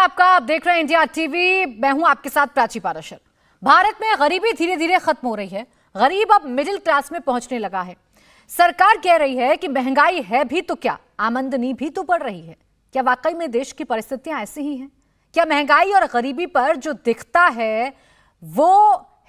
आपका। आप देख रहे हैं इंडिया टीवी। मैं हूं आपके साथ प्राची पाराशर। भारत में गरीबी धीरे धीरे खत्म हो रही है। गरीब अब मिडिल क्लास में पहुंचने लगा है। सरकार कह रही है कि महंगाई है भी तो क्या, आमदनी भी तो बढ़ रही है। क्या वाकई में देश की परिस्थितियां ऐसी ही हैं? क्या महंगाई और गरीबी पर जो दिखता है वो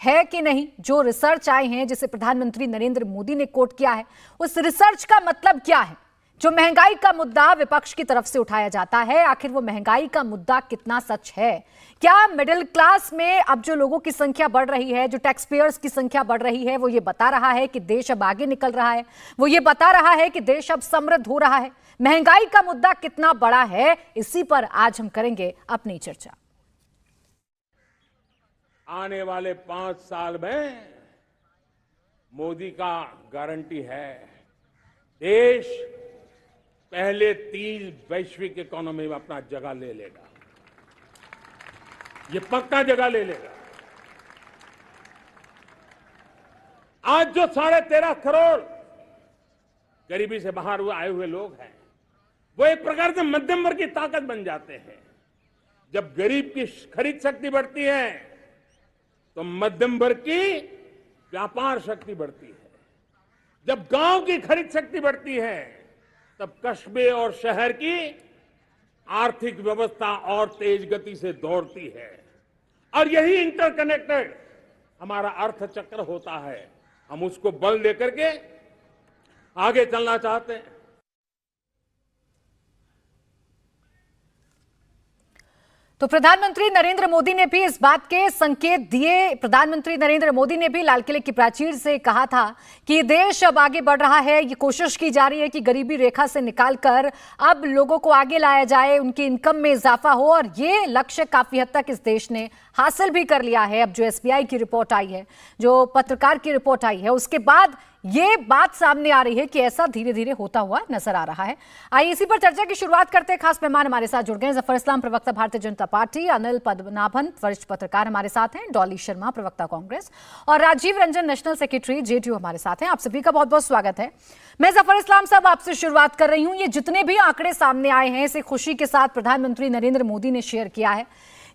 है कि नहीं? जो रिसर्च आए हैं, जिसे प्रधानमंत्री नरेंद्र मोदी ने कोट किया है, उस रिसर्च का मतलब क्या है? जो महंगाई का मुद्दा विपक्ष की तरफ से उठाया जाता है, आखिर वो महंगाई का मुद्दा कितना सच है? क्या मिडिल क्लास में अब जो लोगों की संख्या बढ़ रही है, जो टैक्स पेयर्स की संख्या बढ़ रही है, वो ये बता रहा है कि देश अब आगे निकल रहा है, वो ये बता रहा है कि देश अब समृद्ध हो रहा है? महंगाई का मुद्दा कितना बड़ा है, इसी पर आज हम करेंगे अपनी चर्चा। आने वाले 5 साल में मोदी का गारंटी है, देश पहले 3 वैश्विक इकोनॉमी में अपना जगह ले लेगा। ये पक्का जगह ले लेगा। आज जो 13.5 करोड़ गरीबी से बाहर आए हुए लोग हैं, वो एक प्रकार से मध्यम वर्ग की ताकत बन जाते हैं। जब गरीब की खरीद शक्ति बढ़ती है तो मध्यम वर्ग की व्यापार शक्ति बढ़ती है। जब गांव की खरीद शक्ति बढ़ती है तब कस्बे और शहर की आर्थिक व्यवस्था और तेज गति से दौड़ती है। और यही इंटरकनेक्टेड हमारा अर्थचक्र होता है। हम उसको बल देकर के आगे चलना चाहते हैं। तो प्रधानमंत्री नरेंद्र मोदी ने भी इस बात के संकेत दिए। प्रधानमंत्री नरेंद्र मोदी ने भी लाल किले की प्राचीर से कहा था कि देश अब आगे बढ़ रहा है। ये कोशिश की जा रही है कि गरीबी रेखा से निकालकर अब लोगों को आगे लाया जाए, उनकी इनकम में इजाफा हो, और ये लक्ष्य काफी हद तक इस देश ने हासिल भी कर लिया है। अब जो एसबीआई की रिपोर्ट आई है, जो पत्रकार की रिपोर्ट आई है, उसके बाद ये बात सामने आ रही है कि ऐसा धीरे धीरे होता हुआ नजर आ रहा है। आइए इसी पर चर्चा की शुरुआत करते हैं। खास मेहमान हमारे साथ जुड़ गए हैं। जफर इस्लाम, प्रवक्ता भारतीय जनता पार्टी, अनिल पद्मनाभन, वरिष्ठ पत्रकार हमारे साथ हैं, डॉली शर्मा, प्रवक्ता कांग्रेस, और राजीव रंजन, नेशनल सेक्रेटरी जेडीयू हमारे साथ हैं। आप सभी का बहुत बहुत स्वागत है। मैं जफर इस्लाम साहब आपसे शुरुआत कर रही हूं। ये जितने भी आंकड़े सामने आए हैं, इसे खुशी के साथ प्रधानमंत्री नरेंद्र मोदी ने शेयर किया है।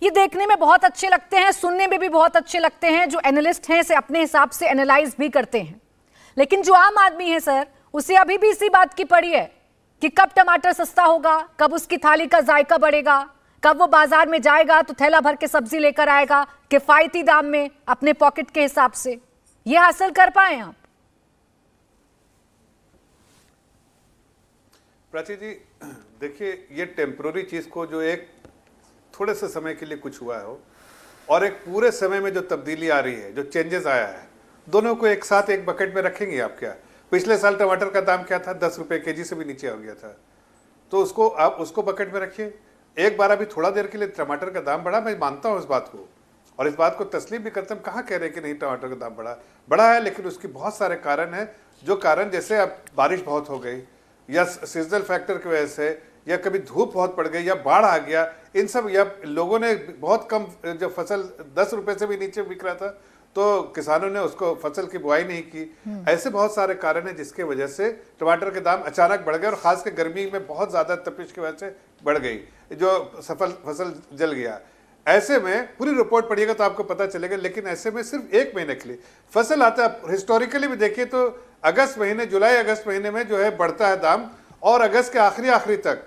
ये देखने में बहुत अच्छे लगते हैं, सुनने में भी बहुत अच्छे लगते हैं। जो एनालिस्ट हैं इसे अपने हिसाब से एनालाइज भी करते हैं, लेकिन जो आम आदमी है सर, उसे अभी भी इसी बात की पड़ी है कि कब टमाटर सस्ता होगा, कब उसकी थाली का जायका बढ़ेगा, कब वो बाजार में जाएगा तो थैला भर के सब्जी लेकर आएगा किफायती दाम में अपने पॉकेट के हिसाब से। ये हासिल कर पाए आप? प्राची जी, देखिए, ये टेम्पररी चीज को जो एक थोड़े से समय के लिए कुछ हुआ हो और एक पूरे समय में जो तब्दीली आ रही है, जो चेंजेस आया है, दोनों को एक साथ एक बकेट में रखेंगे आप क्या? पिछले साल टमाटर का दाम क्या था? 10 रुपए केजी से भी नीचे हो गया था। तो उसको आप उसको बकेट में रखिए। एक बार अभी थोड़ा देर के लिए टमाटर का दाम बढ़ा, मैं मानता हूँ इस बात को, और इस बात को तस्लीम भी करता हूँ। कहाँ कह रहे हैं कि नहीं टमाटर का दाम बढ़ा है, लेकिन उसकी बहुत सारे कारण हैं। जो कारण, जैसे अब बारिश बहुत हो गई, या सीजनल फैक्टर की वजह से, या कभी धूप बहुत पड़ गई, या बाढ़ आ गया, इन सब, या लोगों ने बहुत कम, जब फसल 10 रुपए से भी नीचे बिक रहा था तो किसानों ने उसको फसल की बुआई नहीं की। ऐसे बहुत सारे कारण हैं जिसके वजह से टमाटर के दाम अचानक बढ़ गए, और खासकर गर्मी में बहुत ज्यादा तपिश की वजह से बढ़ गई, जो फसल जल गया। ऐसे में पूरी रिपोर्ट पढ़िएगा तो आपको पता चलेगा। लेकिन ऐसे में सिर्फ 1 महीने के लिए फसल आता है। हिस्टोरिकली भी देखिए तो अगस्त महीने, जुलाई अगस्त महीने में जो है बढ़ता है दाम, और अगस्त के आखिरी तक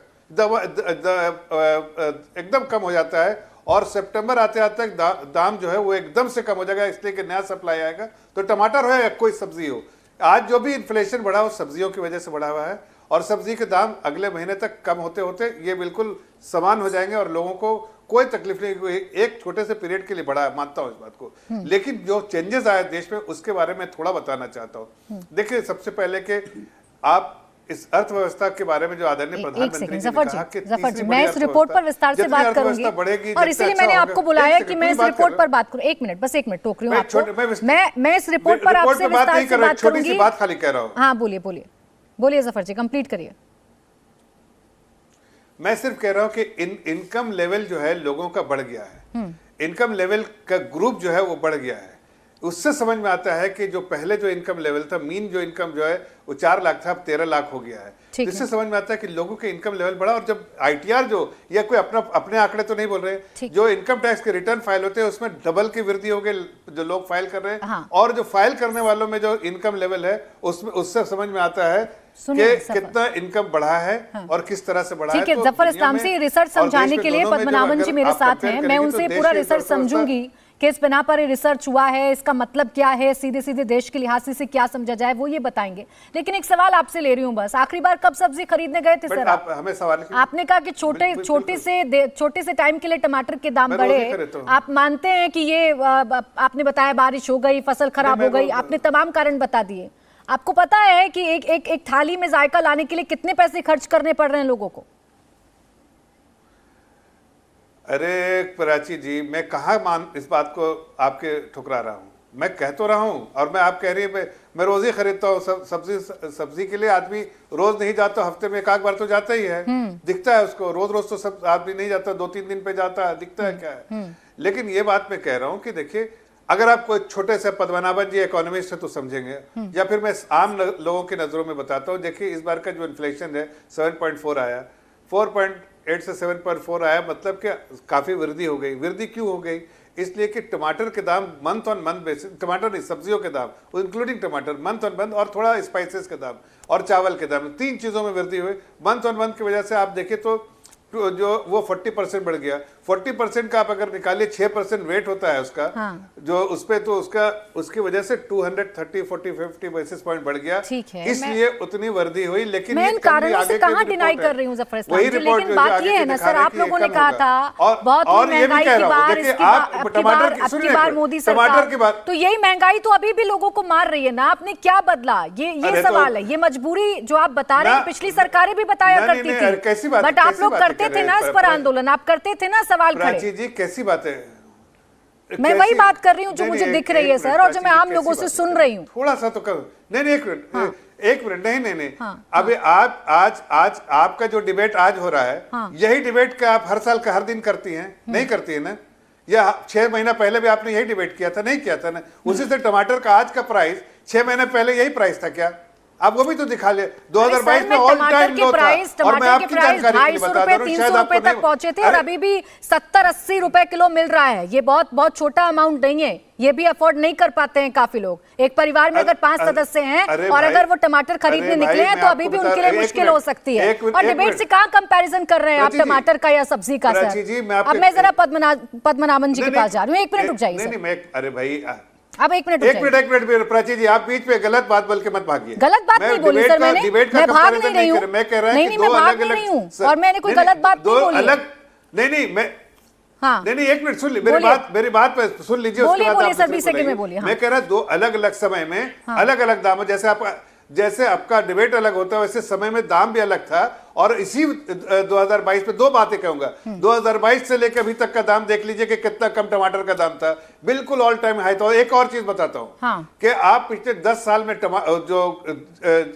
एकदम कम हो जाता है, और सितंबर आते आते दाम जो है वो एकदम से कम हो जाएगा, इसलिए कि नया सप्लाई आएगा। तो टमाटर हो या कोई सब्जी हो, आज जो भी इन्फ्लेशन बढ़ा वो सब्जियों की वजह से बढ़ा हुआ है, और सब्जी के दाम अगले महीने तक कम होते होते ये बिल्कुल समान हो जाएंगे, और लोगों को कोई तकलीफ नहीं। एक छोटे से पीरियड के लिए बढ़ा है, मानता हूं इस बात को, लेकिन जो चेंजेस आए देश में उसके बारे में थोड़ा बताना चाहता हूं। देखिए, सबसे पहले कि आप इस अर्थव्यवस्था के बारे में जो आदरणीय प्रधानमंत्री जी ने कहा कि जफर जी, मैं इस रिपोर्ट पर विस्तार से बात करूंगी, और इसीलिए मैंने आपको बुलाया कि मैं इस रिपोर्ट पर बात करूं। 1 मिनट, बस 1 मिनट टोक रही हूं आपको। मैं इस रिपोर्ट पर आपसे विस्तार से बात छोटी सी बात खाली कह रहा हूं। हाँ, बोलिए जफर जी, कंप्लीट करिए। मैं सिर्फ कह रहा हूं कि इनकम लेवल जो है लोगों का बढ़ गया है, इनकम लेवल का ग्रुप जो है वो बढ़ गया है। उससे समझ में आता है कि जो पहले जो इनकम लेवल था, मीन जो इनकम जो है वो 4 लाख था, अब 13 लाख हो गया है। इससे समझ में आता है कि लोगों के इनकम लेवल बढ़ा। और जब आईटीआर जो, या कोई अपने आंकड़े तो नहीं बोल रहे, जो इनकम टैक्स के रिटर्न फाइल होते हैं उसमें डबल की वृद्धि हो गई, जो लोग फाइल कर रहे हैं। हाँ। और जो फाइल करने वालों में जो इनकम लेवल है उसमें, उससे समझ में आता है कि कितना इनकम बढ़ा है। हाँ। और किस तरह से बढ़ा है। ठीक है, जफर इस्लाम से रिसर्च समझाने के लिए पद्मनाभन जी मेरे साथ हैं, मैं उनसे पूरा रिसर्च समझूंगी कि इस बिना पर रिसर्च हुआ है, इसका मतलब क्या है, सीधे सीधे देश के लिहाज से क्या समझा जाए, वो ये बताएंगे। लेकिन एक सवाल आपसे ले रही हूँ बस, आखिरी बार कब सब्जी खरीदने गए थे सर? हमें सवाल आपने कहा कि छोटे से टाइम के लिए टमाटर के दाम बढ़े। आप मानते हैं कि ये आपने बताया बारिश हो गई, फसल खराब हो गई, आपने तमाम कारण बता दिए। आपको पता है कि एक थाली में जायका लाने के लिए कितने पैसे खर्च करने पड़ रहे हैं लोगों को? अरे प्राची जी, मैं कहाँ इस बात को आपके ठुकरा रहा हूँ? मैं कह तो रहा हूँ, और मैं आप कह रही है मैं रोज ही खरीदता हूँ सब्जी के लिए। आदमी रोज नहीं जाता, हफ्ते में एक आध बार तो जाता ही है, दिखता है उसको। रोज रोज तो सब आदमी नहीं जाता, 2-3 दिन पे जाता है, दिखता है क्या है। लेकिन ये बात मैं कह रहा हूँ कि देखिए, अगर आप कोई छोटे से, पद्मनाभन जी इकोनॉमिस्ट है तो समझेंगे, या फिर मैं आम लोगों की नजरों में बताता हूँ। देखिए इस बार का जो इन्फ्लेशन है 7.4 आया, 4.8 से 7.4 आया, मतलब कि काफी वृद्धि हो गई। वृद्धि क्यों हो गई? इसलिए कि टमाटर के दाम मंथ ऑन मंथ बेसिस, टमाटर नहीं सब्जियों के दाम इंक्लूडिंग टमाटर मंथ ऑन मंथ, और थोड़ा स्पाइसेस के दाम और चावल के दाम, 3 चीजों में वृद्धि हुई मंथ ऑन मंथ की वजह से। आप देखिए तो जो वो 40% बढ़ गया। 40% का आप अगर निकालिए, 6% वेट होता है उसका। हाँ। जो उस पे तो उसकी वजह से 230, 40, 50 बेसिस पॉइंट बढ़ गया। इसलिए उतनी वृद्धि हुई। लेकिन मैं इन कारणों से कहाँ डिनाई कर रही हूँ जफर इस्लाम जी, लेकिन बात ये है ना सर, आप लोगों ने कहा था बहुत महंगाई की बार, आपकी बार मोदी सरकार की बात, तो यही महंगाई तो अभी भी लोगों को मार रही है ना। आपने क्या बदला, ये सवाल है। ये मजबूरी जो आप बता रहे हैं पिछली सरकारें भी बताया करती थी, बट आप लोग करते थे ना इस पर आंदोलन, आप करते थे ना सवाल खड़े। जी कैसी बात है? मैं वही बात कर रही हूँ जो मुझे दिख रही है सर, और जो मैं आम लोगों से सुन रही हूँ। थोड़ा सा तो कर, नहीं एक मिनट नहीं अभी आप आज आपका जो डिबेट आज हो रहा है, यही डिबेट का आप हर साल का हर दिन करती हैं? नहीं करती है ना? या 6 महीना पहले भी आपने यही डिबेट किया था? नहीं किया था ना? उसी से टमाटर का आज का प्राइस 6 महीने पहले यही प्राइस था क्या? आप वो भी तो दिखा ले। 2022 में ऑल टाइम लो था, और मैं आपकी जानकारी के लिए बता रहा हूं, 300 रुपए तक पहुंचे थे, और अभी भी 70-80 रुपए किलो मिल रहा है। ये बहुत छोटा अमाउंट नहीं है, ये भी अफोर्ड नहीं कर पाते हैं काफी लोग। एक परिवार में अगर 5 सदस्य हैं और अगर वो टमाटर खरीदने निकले हैं तो अभी भी उनके लिए मुश्किल हो सकती है। और डिबेट से कहाँ कंपैरिजन कर रहे हैं आप टमाटर का या सब्जी का सर? अब मैं जरा पद्मनाभन जी के पास जा रही हूँ, 1 मिनट रुक जाइए। अरे भाई अब एक मिनट प्राची जी, आप बीच में गलत बात बोल के मत भागिए। गलत बात नहीं बोली सर मैंने, मैं भाग नहीं रही हूँ। मैं कह रहा हूँ कि मैं भाग नहीं रही हूँ, और मैंने कोई गलत बात नहीं बोली। अलग नहीं मैं हाँ नहीं 1 मिनट सुन लीजिए मेरी बात पे सुन लीजिए, उसके बाद आप बोलिए। मैं कह रहा 2 अलग अलग समय में अलग अलग दाम, जैसे आपका डिबेट अलग होता है वैसे समय में दाम भी अलग था। और इसी 2022 में 2 बातें कहूंगा। 2022 से लेकर अभी तक का दाम देख लीजिए कि कितना कम टमाटर का दाम था, बिल्कुल ऑल टाइम हाई था। और एक और चीज बताता हूं कि आप पिछले 10 साल में जो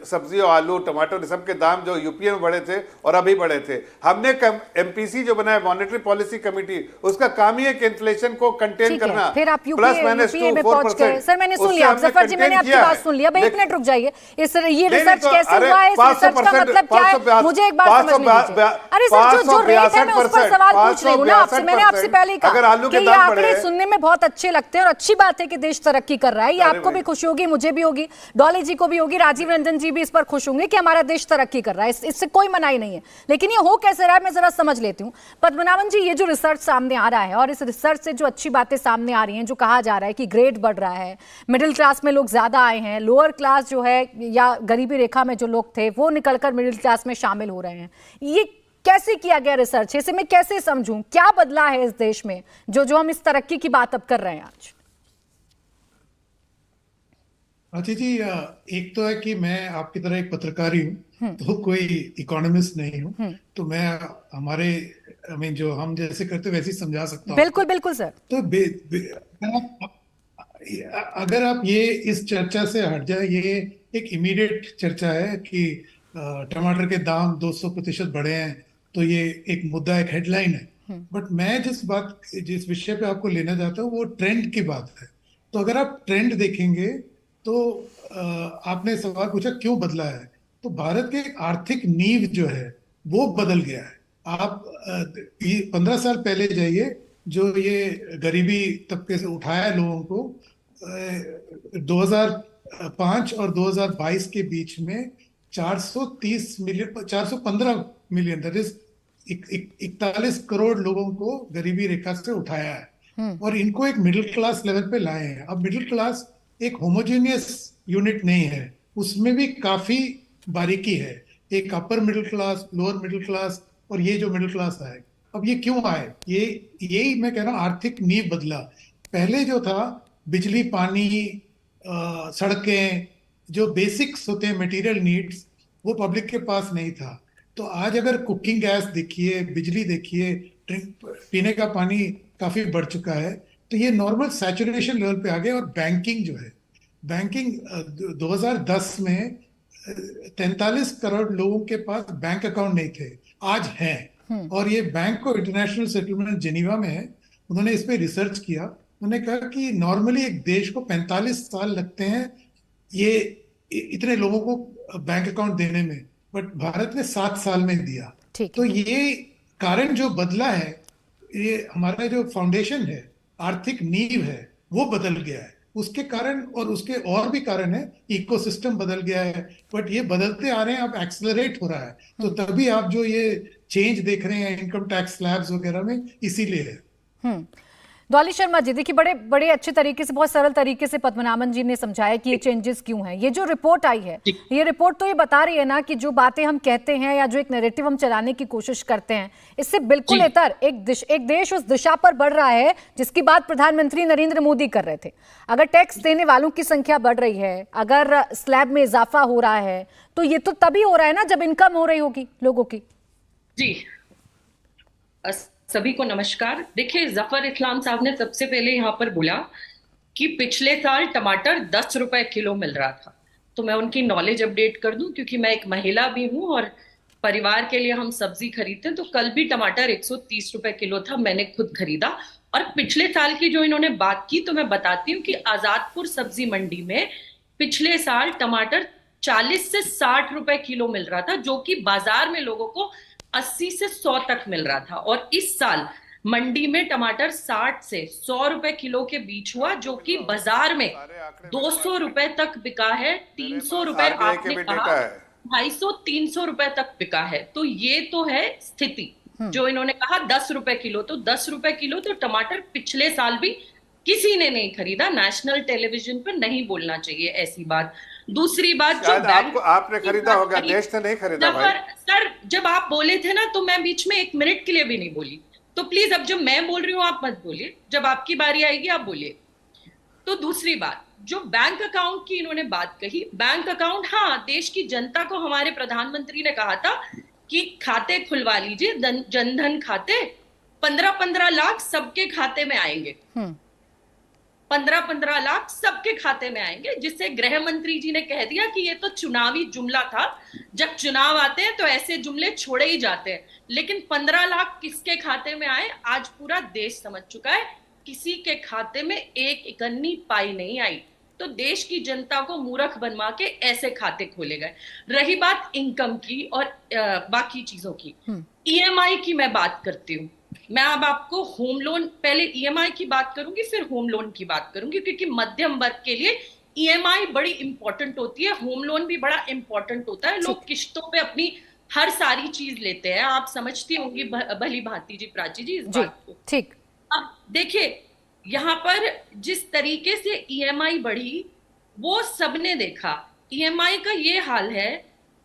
सब्जियों, आलू, टमाटर सब के दाम जो यूपीए में बढ़े थे और अभी बढ़े थे। हमने एमपीसी जो बनाया, मॉनेटरी पॉलिसी कमिटी, उसका काम ही है कि इन्फ्लेशन को कंटेन करना। फिर आप यूपीए में पहुंच गए। सर मैंने सुन लिया, जफर जी मैंने आपकी बात सुन लिया। 1 मिनट रुक जाइए। ये रिसर्च कैसे हुआ है, इस रिसर्च का मतलब क्या है, मुझे एक बात समझ में लीजिए। अरे सर जो रेट है मैं उस पर सवाल पूछ रही हूँ ना आपसे। मैंने आपसे पहले ही कहा कि ये आंकड़े सुनने में बहुत अच्छे लगते हैं और अच्छी बात है कि देश तरक्की कर रहा है। ये आपको भी खुशी होगी, मुझे भी होगी, डॉली जी को भी होगी, राजीव रंजन जी भी इस पर खुश होंगे कि हमारा देश तरक्की कर रहा है। इससे कोई मनाही नहीं है। लेकिन ये हो कैसे रहा है मैं जरा समझ लेती हूँ। पद्मनाभन जी, ये जो रिसर्च सामने आ रहा है और इस रिसर्च से जो अच्छी बातें सामने आ रही हैं, जो कहा जा रहा है कि ग्रेड बढ़ रहा है, मिडिल क्लास में लोग ज्यादा आए हैं, लोअर क्लास जो है या गरीबी रेखा में जो लोग थे वो निकलकर मिडिल क्लास में शामिल हो रहे हैं, ये कैसे किया गया रिसर्च? इसे मैं कैसे समझूं? क्या बदला है इस देश में जो हम इस तरक्की की बात अब कर रहे हैं आज? अच्छा जी, एक तो है कि मैं आपकी तरह एक पत्रकार ही हूँ, तो कोई इकोनॉमिस्ट नहीं हूँ, तो मैं हमारे जो हम जैसे करते वैसे ही समझा सकता हूँ। बिल्कुल बिल्कुल सर। तो अगर आप ये इस चर्चा से हट जाए, ये एक इमीडिएट चर्चा है कि टमाटर के दाम 200% बढ़े हैं, तो ये एक मुद्दा, एक हेडलाइन है। बट मैं जिस विषय पे आपको लेना चाहता हूँ वो ट्रेंड की बात है। तो अगर आप ट्रेंड देखेंगे तो आपने सवाल पूछा क्यों बदला है, तो भारत के आर्थिक नींव जो है वो बदल गया है। आप 15 साल पहले जाइए, जो ये गरीबी तबके से उठाया लोगों को, 2005 और 2022 के बीच में 430 million 415 million, that is 41 crore लोगों को गरीबी रेखा से उठाया है और इनको एक मिडिल क्लास लेवल पे लाए हैं। अब मिडिल क्लास एक होमोजेनियस यूनिट नहीं है, उसमें भी काफी बारीकी है, एक upper middle class, lower middle class और ये जो मिडिल क्लास आए। अब ये क्यों आए, यही मैं कह रहा हूँ, आर्थिक नींव बदला। पहले जो था बिजली, पानी, सड़कें, जो बेसिक्स होते हैं मटेरियल नीड्स, वो पब्लिक के पास नहीं था। तो आज अगर कुकिंग गैस देखिए, बिजली देखिए, पीने का पानी काफी बढ़ चुका है, तो ये नॉर्मल सैचुरेशन लेवल पे आ गए। और बैंकिंग जो है, बैंकिंग 2010 में 43 करोड़ लोगों के पास बैंक अकाउंट नहीं थे, आज हैं। और ये बैंक को इंटरनेशनल सेटलमेंट जेनीवा में है, उन्होंने इस पे रिसर्च किया। उन्होंने कहा कि नॉर्मली एक देश को 45 साल लगते हैं ये इतने लोगों को बैंक अकाउंट देने में, बट भारत ने 7 साल में दिया। तो ये कारण जो बदला है, ये हमारा जो फाउंडेशन है, आर्थिक नींव है, वो बदल गया है। उसके कारण, और उसके और भी कारण है, इकोसिस्टम बदल गया है, बट ये बदलते आ रहे हैं, अब एक्सेलरेट हो रहा है। तो तभी आप जो ये चेंज देख रहे हैं इनकम टैक्स स्लैब्स वगैरह में, इसीलिए है। डॉली शर्मा जी, देखिए बड़े बड़े अच्छे तरीके से, बहुत सरल तरीके से पद्मनाभन जी ने समझाया कि ये चेंजेस क्यों हैं। ये जो रिपोर्ट आई है, ये रिपोर्ट तो ये बता रही है ना कि जो बातें हम कहते हैं या जो एक नैरेटिव हम चलाने की कोशिश करते हैं, इससे बिल्कुल इतर एक देश उस दिशा पर बढ़ रहा है जिसकी बात प्रधानमंत्री नरेंद्र मोदी कर रहे थे। अगर टैक्स देने वालों की संख्या बढ़ रही है, अगर स्लैब में इजाफा हो रहा है, तो ये तो तभी हो रहा है ना जब इनकम हो रही होगी लोगों की। जी, सभी को नमस्कार। देखिए, जफर इस्लाम साहब ने सबसे पहले यहाँ पर बोला कि पिछले साल टमाटर 10 रुपए किलो मिल रहा था। तो मैं उनकी नॉलेज अपडेट कर दूं, क्योंकि मैं एक महिला भी हूं और परिवार के लिए हम सब्जी खरीदते हैं। तो कल भी टमाटर 130 रुपए किलो था, मैंने खुद खरीदा। और पिछले साल की जो इन्होंने बात की, तो मैं बताती हूँ कि आजादपुर सब्जी मंडी में पिछले साल टमाटर 40 से 60 रुपए किलो मिल रहा था, जो कि बाजार में लोगों को 80 से 100 तक मिल रहा था। और इस साल मंडी में टमाटर 60 से 100 रुपए किलो के बीच हुआ, जो कि बाजार में 200 रुपए तक बिका है। 300 रुपए आपने कहा, 250-300 रुपए तक बिका है। तो ये तो है स्थिति। जो इन्होंने कहा 10 रुपए किलो, तो 10 रुपए किलो तो टमाटर पिछले साल भी किसी ने नहीं खरीदा। नेशनल टेलीविजन पर नहीं बोलना चाहिए ऐसी बात। दूसरी बात, जो आपने खरीदा होगा, देश ने नहीं खरीदा भाई। सर, जब आप बोले थे ना, तो मैं बीच में 1 मिनट के लिए भी नहीं बोली। तो प्लीज, अब जब मैं बोल रही हूँ आप मत बोलिए, जब आपकी बारी आएगी आप बोलिए। तो दूसरी बात, जो बैंक अकाउंट की इन्होंने बात कही, बैंक अकाउंट, हाँ, देश की जनता को हमारे प्रधानमंत्री ने कहा था कि खाते खुलवा लीजिए, जनधन खाते, 15-15 लाख सबके खाते में आएंगे। 15-15 लाख सबके खाते में आएंगे, जिससे गृह मंत्री जी ने कह दिया कि ये तो चुनावी जुमला था, जब चुनाव आते हैं तो ऐसे जुमले छोड़े ही जाते हैं। लेकिन 15 लाख किसके खाते में आए, आज पूरा देश समझ चुका है, किसी के खाते में एक इकन्नी पाई नहीं आई। तो देश की जनता को मूर्ख बनवा के ऐसे खाते खोले गए। रही बात इनकम की और बाकी चीजों की, ईएमआई की मैं बात करती हूँ। मैं अब आपको होम लोन, पहले ईएमआई की बात करूंगी, फिर होम लोन की बात करूंगी, क्योंकि मध्यम वर्ग के लिए ईएमआई बड़ी इंपॉर्टेंट होती है, होम लोन भी बड़ा इंपॉर्टेंट होता है। लोग किश्तों पे अपनी हर सारी चीज लेते हैं, आप समझती होंगी भली भांति जी, प्राची जी, इस बात को। ठीक। अब देखिए, यहाँ पर जिस तरीके से ईएमआई बढ़ी वो सबने देखा। ईएमआई का ये हाल है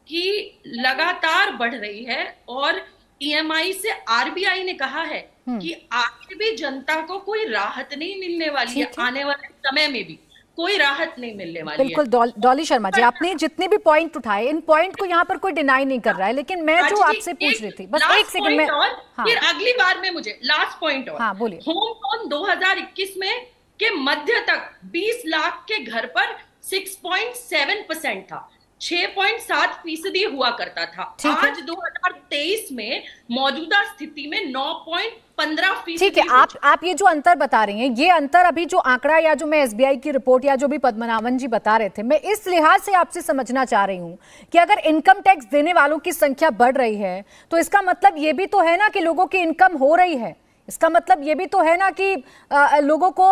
कि लगातार बढ़ रही है, और ईएमआई से आरबीआई ने कहा है कि आगे भी जनता को कोई राहत नहीं मिलने वाली है, आने वाले समय में भी कोई राहत नहीं मिलने वाली है। बिल्कुल डॉली शर्मा जी, आपने जितने भी पॉइंट उठाए, इन पॉइंट को यहाँ पर कोई डिनाई नहीं कर रहा है, लेकिन मैं जो आपसे पूछ रही थी, बस 1 सेकंड में, हाँ, फिर अगली बार में मुझे लास्ट पॉइंट और, हाँ, बोलिए। होम लोन 2021 में के मध्य तक 20 लाख के घर पर 6.7% था, 6.7% हुआ करता था। आज 2023 में मौजूदा स्थिति में 9.5 15%। ठीक है, आप ये जो अंतर बता रही हैं, ये अंतर अभी जो आंकड़ा या जो मैं एसबीआई की रिपोर्ट या जो भी पद्मनाभन जी बता रहे थे, मैं इस लिहाज से आपसे समझना चाह रही हूं कि अगर इनकम टैक्स देने वालों की संख्या बढ़ रही है तो इसका मतलब ये भी तो है ना कि लोगों की इनकम हो रही है। इसका मतलब ये भी तो है ना कि लोगों को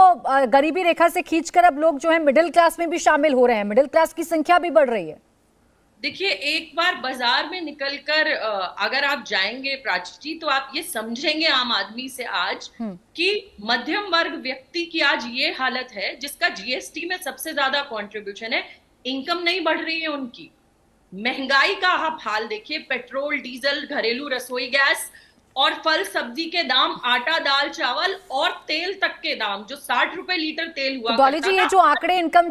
गरीबी रेखा से खींचकर अब लोग जो है मिडिल क्लास में भी शामिल हो रहे हैं, मिडिल क्लास की संख्या भी बढ़ रही है। देखिए, एक बार बाजार में निकलकर अगर आप जाएंगे प्राची जी, तो आप ये समझेंगे आम आदमी से आज कि मध्यम वर्ग व्यक्ति की आज ये हालत है जिसका जीएसटी में सबसे ज्यादा कंट्रीब्यूशन है, इनकम नहीं बढ़ रही है उनकी। महंगाई का आप हाल देखिए, पेट्रोल, डीजल, घरेलू रसोई गैस और फल सब्जी के दाम, आटा, दाल, चावल और तेल तक के दाम, जो 60 रुपए लीटर तेल हुआ डॉली जी, ये जो आंकड़े इनकम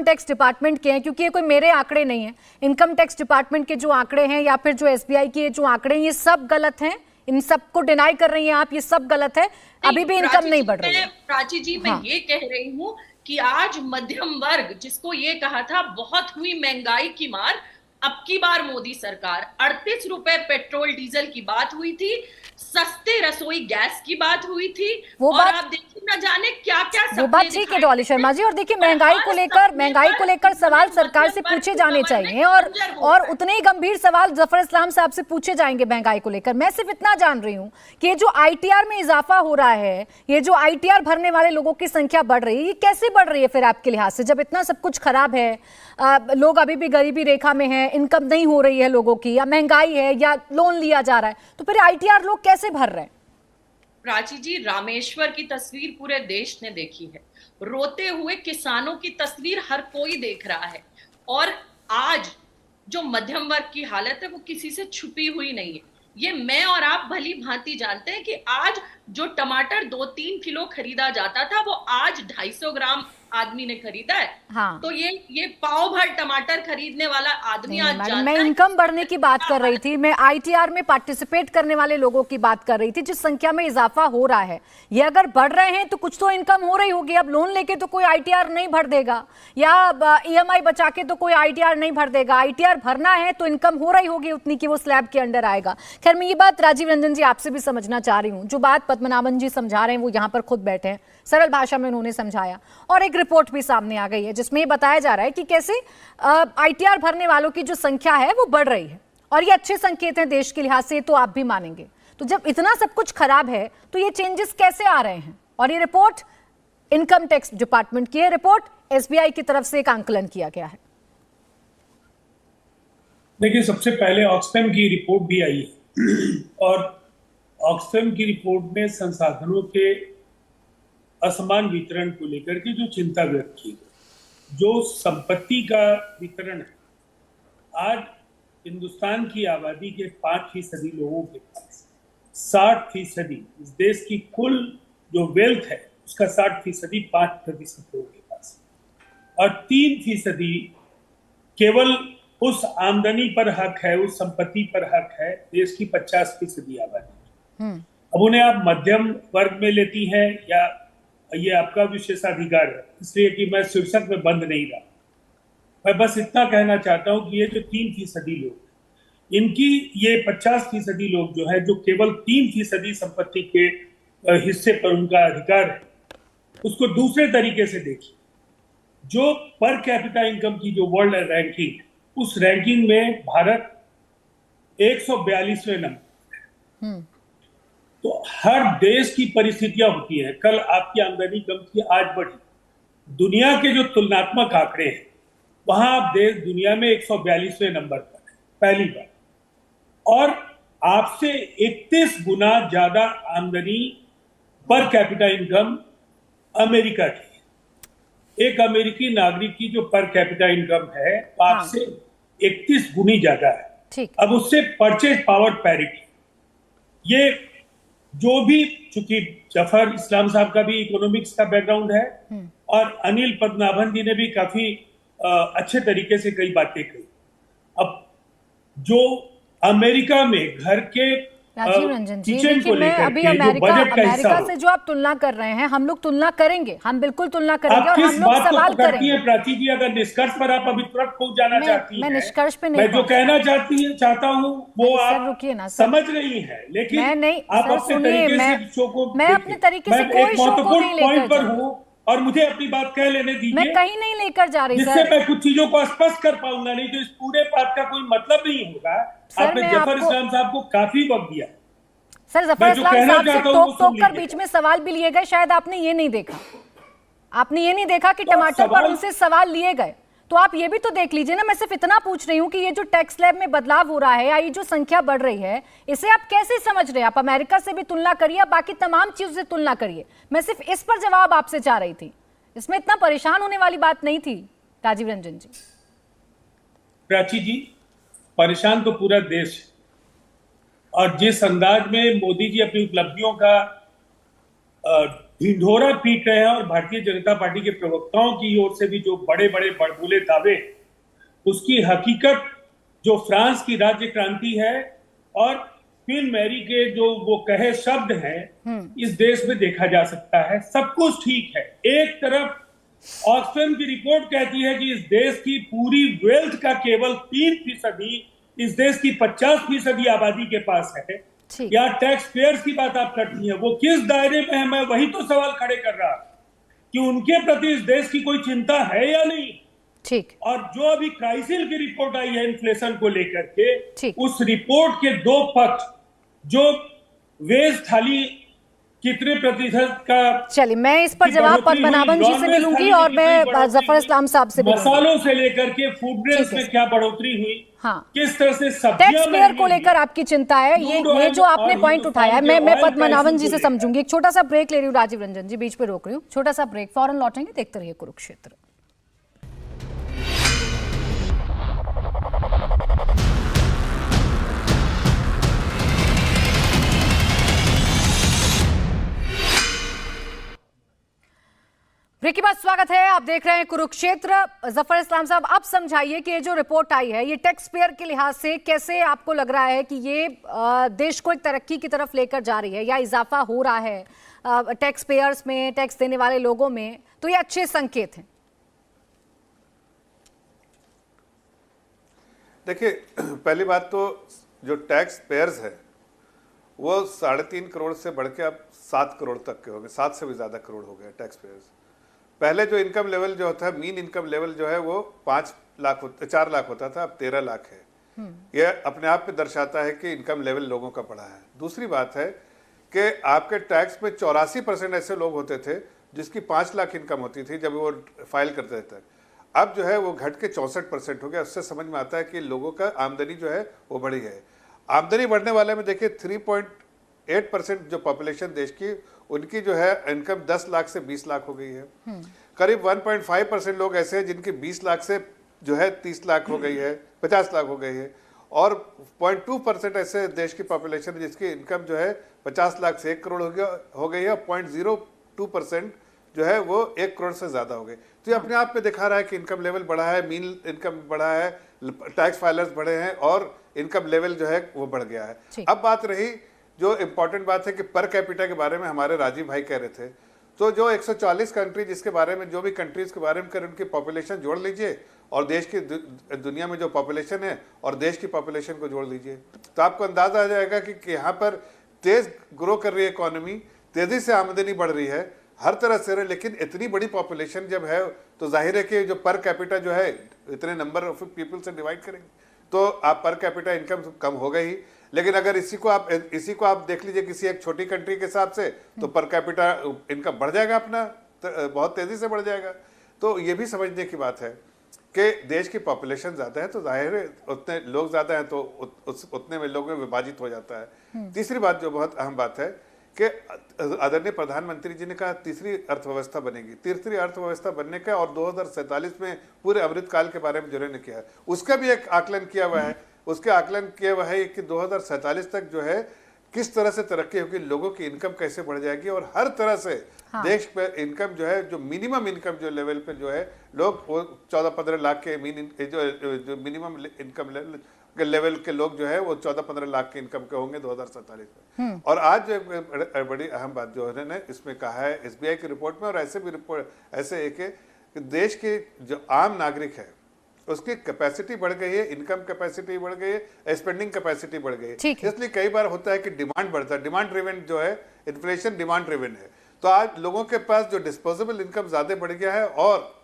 टैक्स डिपार्टमेंट के हैं, क्योंकि ये कोई मेरे आंकड़े नहीं है, इनकम टैक्स डिपार्टमेंट के जो आंकड़े हैं या फिर जो एसबीआई के जो आंकड़े हैं, ये सब गलत हैं, इन सबको डिनाई कर रही हैं आप, ये सब गलत है, अभी भी इनकम नहीं बढ़ रही है। प्राची जी, मैं ये कह रही हूँ कि आज मध्यम वर्ग जिसको ये कहा था बहुत हुई महंगाई की मार, अब की बार मोदी सरकार 38 रुपए पेट्रोल डीजल की बात हुई थी, सस्ते रसोई गैस की बात हुई थी, वो और बात आप देखिए ना जाने क्या क्या वो बात ठीक है डॉली शर्मा जी। और देखिए, महंगाई को लेकर सवाल सरकार से पूछे जाने चाहिए और उतने ही गंभीर सवाल जफर इस्लाम साहब से पूछे जाएंगे महंगाई को लेकर। मैं सिर्फ इतना जान रही हूँ कि ये जो आईटीआर में इजाफा हो रहा है, ये जो आईटीआर भरने वाले लोगों की संख्या बढ़ रही है, ये कैसे बढ़ रही है फिर आपके लिहाज से, जब इतना सब कुछ खराब है, लोग अभी भी गरीबी रेखा में हैं, इनकम नहीं हो रही है लोगों की, या महंगाई है या लोन लिया जा रहा है, तो फिर आईटीआर लोग कैसे भर रहे हैं? प्राची जी, रामेश्वर की तस्वीर पूरे देश ने देखी है, रोते हुए किसानों की तस्वीर हर कोई देख रहा है, और आज जो मध्यम वर्ग की हालत है वो किसी से छुपी हुई नहीं है। ये मैं और आप भली भांति जानते हैं कि आज जो टमाटर 2-3 किलो खरीदा जाता था वो आज 250 ग्राम आदमी ने खरीदा है। हाँ। तो ये पाव भर टमाटर खरीदने वाला आदमी आज जानता मैं है। इनकम बढ़ने की बात कर रही थी, मैं आईटीआर में पार्टिसिपेट करने वाले लोगों की बात कर रही थी, जिस संख्या में इजाफा हो रहा है। ये अगर बढ़ रहे हैं तो कुछ तो इनकम हो रही होगी। अब लोन लेके तो कोई आईटीआर नहीं भर देगा, या ईएमआई बचा के तो कोई आईटीआर नहीं भर देगा। आईटीआर भरना है तो इनकम हो रही होगी उतनी कि वो स्लैब के अंडर आएगा। खैर, मैं ये बात राजीव रंजन जी आपसे भी समझना चाह रही हूँ। जो बात पद्मनाभन जी समझा रहे हैं वो यहाँ पर खुद बैठे हैं, सरल भाषा में उन्होंने समझाया, और एक रिपोर्ट भी सामने आ गई है जिसमें ये बताया जा रहा है कि कैसे आईटीआर भरने वालों की जो संख्या है वो बढ़ रही है, और ये अच्छे संकेत हैं देश के लिहाज से, तो आप भी मानेंगे। तो जब इतना सब कुछ खराब है तो ये चेंजेस कैसे आ रहे हैं? और ये रिपोर्ट इनकम टैक्स डिपार्टमेंट की है, रिपोर्ट एसबीआई की तरफ से एक आंकलन किया गया है। देखिए, सबसे पहले ऑक्सफैम की रिपोर्ट भी आई है और ऑक्सफैम की रिपोर्ट में संसाधनों के असमान वितरण को लेकर के जो चिंता व्यक्त की गई, जो संपत्ति का वितरण है, आज हिंदुस्तान की आबादी के 5% लोगों के पास 60%, इस देश की कुल जो वेल्थ है उसका 60% 5% लोगों के पास, और 3% केवल उस आमदनी पर हक है, उस संपत्ति पर हक है देश की 50% आबादी। अब उन्हें आप मध्यम वर्ग में लेती हैं या ये आपका विशेषाधिकार है, इसलिए कि मैं शीर्षक में बंद नहीं रहा। मैं बस इतना कहना चाहता हूं कि ये जो 3% लोग, इनकी ये 50% लोग जो है, जो केवल 3% संपत्ति के हिस्से पर उनका अधिकार है, उसको दूसरे तरीके से देखिए। जो पर कैपिटा इनकम की जो वर्ल्ड रैंकिंग, उस रैंकिंग में भारत 142वें नंबर। तो हर देश की परिस्थितियां होती हैं, कल आपकी आमदनी कम थी, आज बढ़ी। दुनिया के जो तुलनात्मक आंकड़े हैं वहां आप देश दुनिया में 142वें नंबर पर है, पहली बार, और आपसे 31 गुना ज्यादा आमदनी पर कैपिटा इनकम अमेरिका की है। एक अमेरिकी नागरिक की जो पर कैपिटा इनकम है आपसे 31 गुनी ज्यादा है। अब उससे परचेज पावर पैरिटी, ये जो भी, चूंकि जफर इस्लाम साहब का भी इकोनॉमिक्स का बैकग्राउंड है और अनिल पद्मनाभन जी ने भी काफी अच्छे तरीके से कई बातें कही। अब जो अमेरिका में घर के राजीव रंजन जी, किचन को देखिए मैं लेकर अभी के जो बजट का हिस्सा अमेरिका हो। से जो आप तुलना कर रहे हैं, हम लोग तुलना करेंगे, हम बिल्कुल तुलना करेंगे आप और किस हम लोग बात को सवाल पकड़ती करेंगे। हैं प्राची जी? अगर निष्कर्ष पर आप अभी तुरंत पहुंच जाना चाहती मैं हैं, निष्कर्ष पे नहीं मैं जो पहुंच कहना चाहता हूँ वो नहीं, सर, आप रुकिए ना, सर। समझ रही हैं, लेकिन मैं नहीं, आप सर, अपने सुनिए, तरीके मैं- से शो को मैं अपने देखिए। तरीके से मैं कोई एक शो को महत्वपूर्ण नहीं लेकर पॉइंट पर जा रही। हूँ और मुझे अपनी बात कह लेने मैं दीजिए, कहीं नहीं लेकर जा रही, जिससे सर। मैं कुछ चीजों को स्पष्ट कर पाऊंगा, नहीं तो इस पूरे बात का कोई मतलब नहीं होगा। सर, आपने मैं जफर आपको- इस्लाम साहब को काफी वक्त दिया। सर, जफर मैं जो इस्लाम कहना साहब से चाहता हूं वो टोक सुन टोक कर लीजिए। बीच में सवाल भी लिए गए, शायद आपने ये नहीं देखा। आपने ये नहीं देखा कि तो टमाटर पर सवाल- उनसे सवाल लिए गए। तो आप ये भी तो देख लीजिए ना। मैं सिर्फ इतना पूछ रही हूँ कि ये जो टैक्स स्लैब में बदलाव हो रहा है या ये जो संख्या बढ़ रही है, इसे आप कैसे समझ रहे हैं? आप अमेरिका से भी तुलना करिए, बाकी तमाम चीजों से तुलना करिए। मैं सिर्फ इस पर जवाब आपसे चाह रही थी, इसमें इतना परेशान होने वाली बात नहीं थी। राजीव रंजन जी, प्राची जी, परेशान तो पूरा देश है, और जिस अंदाज में मोदी जी अपनी उपलब्धियों का ढिंढोरा पीट रहे हैं, और भारतीय जनता पार्टी के प्रवक्ताओं की ओर से भी जो बड़े बड़े बड़बोले दावे, उसकी हकीकत जो फ्रांस की राज्य क्रांति है और क्वीन मैरी के जो वो कहे शब्द हैं, इस देश में देखा जा सकता है। सब कुछ ठीक है। एक तरफ ऑक्सफैम की रिपोर्ट कहती है कि इस देश की पूरी वेल्थ का केवल 3% इस देश की 50% आबादी के पास है। ठीक। या टैक्स पेयर्स की बात आप करती हैं, वो किस दायरे में है? मैं वही तो सवाल खड़े कर रहा कि उनके प्रति इस देश की कोई चिंता है या नहीं। ठीक। और जो अभी क्राइसिल की रिपोर्ट आई है इन्फ्लेशन को लेकर के, ठीक। उस रिपोर्ट के दो पक्ष, जो वेज थाली कितने प्रतिशत का, चलिए, मैं इस पर जवाब पद्मनाभन जी से मिलूंगी और मैं जफर इस्लाम साहब से मिलूंगी। मसालों से लेकर के फूड ग्रेन्स ठीक है। में क्या बढ़ोतरी हुई, हाँ। किस तरह से सब्जियां टैक्स पेयर महंगी को हुई। लेकर आपकी चिंता है, ये जो आपने पॉइंट उठाया है, मैं पद्मनाभन जी से समझूंगी। एक छोटा सा ब्रेक ले रही हूँ, राजीव रंजन जी बीच पे रोक रही हूँ, छोटा सा ब्रेक, फौरन लौटेंगे। देखते रहिए कुरुक्षेत्र। ब्रेक के बाद स्वागत है, आप देख रहे हैं कुरुक्षेत्र। जफर इस्लाम साहब, आप समझाइए कि ये जो रिपोर्ट आई है, ये टैक्स पेयर के लिहाज से कैसे आपको लग रहा है कि ये देश को एक तरक्की की तरफ लेकर जा रही है या इजाफा हो रहा है टैक्स पेयर्स में, टैक्स देने वाले लोगों में, तो ये अच्छे संकेत हैं? देखिए, पहली बात तो जो टैक्स पेयर्स है वो 3.5 करोड़ से बढ़ के अब 7 करोड़ तक के हो गए, 7 से भी ज़्यादा करोड़ हो गए टैक्स पेयर्स। पहले जो इनकम लेवल जो होता है, मीन इनकम लेवल जो है वो 4 लाख होता था, अब 13 लाख है। यह अपने आप में दर्शाता है कि इनकम लेवल लोगों का बढ़ा है। दूसरी बात है कि आपके टैक्स में 84% ऐसे लोग होते थे जिसकी 5 लाख इनकम होती थी जब वो फाइल करते थे। अब जो है वो घट के 64% हो गया। उससे समझ में आता है कि लोगों का आमदनी जो है वो बढ़ी है। आमदनी बढ़ने वाले में देखिए 3.8% जो पॉपुलेशन देश की, उनकी जो है इनकम 10 लाख से 20 लाख हो गई है। करीब 1.5% लोग ऐसे हैं जिनकी 20 लाख से जो है 30 लाख हो गई है, 50 लाख हो गई है। और 0.2% ऐसे देश की पॉपुलेशन है जिसकी इनकम जो है 50 लाख से 1 करोड़ हो गई है। 0.02% जो है वो 1 करोड़ से ज़्यादा हो गई। तो ये अपने आप में दिखा रहा है कि इनकम लेवल बढ़ा है, मीन इनकम बढ़ा है, टैक्स फाइलर्स बढ़े हैं और इनकम लेवल जो है वो बढ़ गया है। अब बात रही, जो इम्पोर्टेंट बात है कि पर कैपिटा के बारे में हमारे राजीव भाई कह रहे थे, तो जो 140 कंट्री जिसके बारे में, जो भी कंट्रीज के बारे में करें, उनकी पॉपुलेशन जोड़ लीजिए और देश की दुनिया में जो पॉपुलेशन है और देश की पॉपुलेशन को जोड़ लीजिए, तो आपको अंदाजा आ जाएगा कि यहाँ पर तेज ग्रो कर रही है इकोनॉमी, तेजी से आमदनी बढ़ रही है, हर तरह से। लेकिन इतनी बड़ी पॉपुलेशन जब है तो जाहिर है कि जो पर कैपिटा जो है इतने नंबर ऑफ पीपल से डिवाइड करेंगे तो आप पर कैपिटा इनकम कम हो गई ही। लेकिन अगर इसी को आप देख लीजिए किसी एक छोटी कंट्री के हिसाब से, तो पर कैपिटा इनकम बढ़ जाएगा अपना, बहुत तेजी से बढ़ जाएगा। तो ये भी समझने की बात है कि देश की पॉपुलेशन ज़्यादा है तो जाहिर है उतने लोग ज़्यादा हैं तो उतने में लोगों में विभाजित हो जाता है। तीसरी बात जो बहुत अहम बात है कि आदरणीय प्रधानमंत्री जी ने कहा तीसरी अर्थव्यवस्था बनेगी। तीसरी अर्थव्यवस्था बनने का और 2047 में पूरे अमृतकाल के बारे में जिन्होंने किया है, उसका भी एक आकलन किया हुआ है। उसके आकलन किया हुआ है कि 2047 तक जो है किस तरह से तरक्की होगी, लोगों की इनकम कैसे बढ़ जाएगी और हर तरह से देश पे इनकम जो है, जो मिनिमम इनकम जो लेवल पे जो है लोग वो 14-15 लाख के जो मिनिमम इनकम लेवल के लेवल के लोग जो है वो 14-15 लाख के इनकम के होंगे 2047 में। और आज जो एक बड़ी अहम बात जो उन्होंने इसमें कहा है एसबीआई की रिपोर्ट में, और ऐसे भी रिपोर्ट ऐसे एक है कि देश के जो आम नागरिक है उसकी कैपेसिटी बढ़ गई है, इनकम कैपेसिटी बढ़ गई है, स्पेंडिंग कैपेसिटी बढ़ गई है। इसलिए कई बार होता है कि डिमांड बढ़ता है, डिमांड ड्रिवन जो है इन्फ्लेशन डिमांड ड्रिवन है, तो आज लोगों के पास जो डिस्पोजेबल इनकम ज्यादा बढ़ गया है और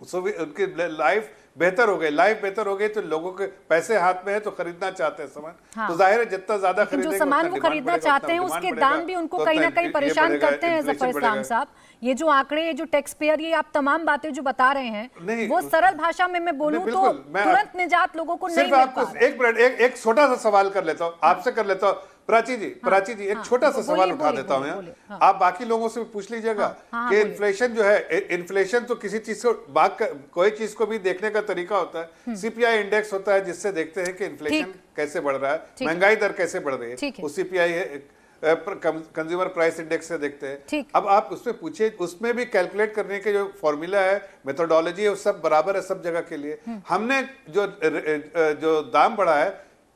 उनकी लाइफ बेहतर हो गई, लाइफ बेहतर हो गई तो लोगों के पैसे हाथ में है तो खरीदना चाहते हैं सामान। हाँ। तो जाहिर है जितना ज्यादा खरीदेंगे, जो सामान वो खरीदना चाहते हैं उसके दाम भी उनको कहीं ना कहीं परेशान करते हैं। जफर इस्लाम साहब, ये जो आंकड़े, ये जो टैक्स पेयर, ये आप तमाम बातें जो बता रहे हैं वो सरल भाषा में मैं बोलूं तो तुरंत निजात लोगों को नहीं मिल पा रहा। एक मिनट, एक छोटा सा सवाल कर लेता हूँ, आपसे कर लेता हूँ। प्राची जी एक छोटा सा सवाल उठा देता हूँ, आप बाकी लोगों से पूछ लीजिएगा कि इन्फ्लेशन जो है, इन्फ्लेशन तो किसी चीज को कोई चीज को भी देखने का तरीका होता है। सीपीआई इंडेक्स होता है जिससे देखते हैं कि इन्फ्लेशन कैसे बढ़ रहा है, महंगाई दर कैसे बढ़ रही है, वो सीपीआई है, कंज्यूमर प्राइस इंडेक्स से देखते हैं। अब आप उसमें पूछिए, उसमें भी कैलकुलेट करने के जो फॉर्मूला है, मेथोडोलॉजी है, वो सब बराबर है सब जगह के लिए। हमने जो दाम बढ़ा है,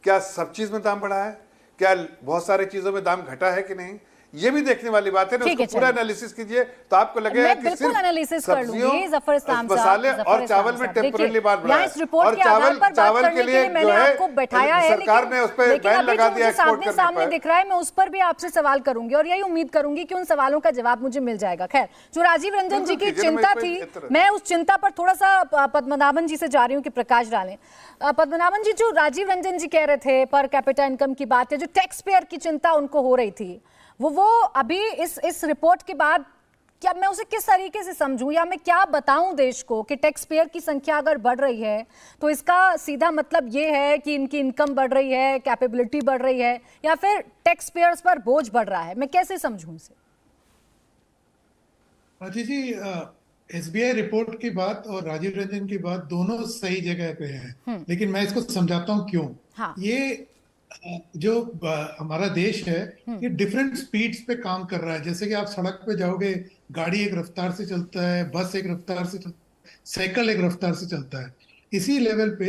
क्या सब चीज में दाम बढ़ा है, क्या बहुत सारी चीजों में दाम घटा है कि नहीं, ये भी देखने वाली बात है ना। उसको पूरा एनालिसिस कीजिए तो आपको लगेगा कि सिर्फ एनालिसिस कर लूंगी जफर इस्लाम साहब, मसाले और चावल में टेम्परेरी बात बढ़ा है, और चावल के लिए मैंने आपको बैठाया है, सरकार ने उस पर बैन लगा दिया एक्सपोर्ट करने पर। सामने दिख रहा है, मैं उस पर भी आपसे सवाल करूंगी और यही उम्मीद करूंगी कि उन सवालों का जवाब मुझे मिल जाएगा। खैर, जो राजीव रंजन जी की चिंता थी, मैं उस चिंता पर थोड़ा सा पद्मनाभन जी से जा रही हूँ कि प्रकाश डालें। पद्मनाभन जी, जो राजीव रंजन जी कह रहे थे पर कैपिटा इनकम की बात है, जो टैक्स पेयर की चिंता उनको हो रही थी, वो अभी इस रिपोर्ट के बाद क्या मैं उसे किस तरीके से समझूं, या मैं क्या बताऊं देश को कि टैक्स पेयर की संख्या अगर बढ़ रही है तो इसका सीधा मतलब ये है कि इनकी इनकम बढ़ रही है, कैपेबिलिटी बढ़ रही है, या फिर टैक्स पेयर्स पर बोझ बढ़ रहा है? मैं कैसे समझूं इसे? अजीत जी, एसबीआई रिपोर्ट की बात और राजीव रंजन की बात दोनों सही जगह पे है, लेकिन मैं इसको समझाता हूँ क्यों। हाँ। ये जो हमारा देश है ये डिफरेंट स्पीड्स पे काम कर रहा है। जैसे कि आप सड़क पे जाओगे, गाड़ी एक रफ्तार से चलता है, बस एक रफ्तार से चलता है, साइकिल एक रफ्तार से चलता है। इसी लेवल पे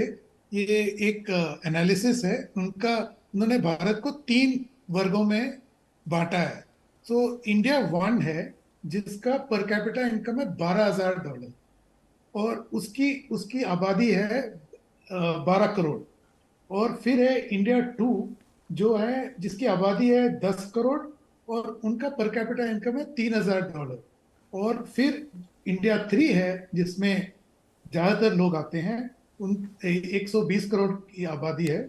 ये एक एनालिसिस है उनका, उन्होंने भारत को 3 वर्गों में बांटा है। तो इंडिया 1 है जिसका पर कैपिटा इनकम है $12,000 और उसकी आबादी है 12 करोड़। और फिर है इंडिया 2 जो है जिसकी आबादी है 10 करोड़ और उनका पर कैपिटा इनकम है $3,000। और फिर इंडिया 3 है जिसमें ज्यादातर लोग आते हैं, 120 करोड़ की आबादी है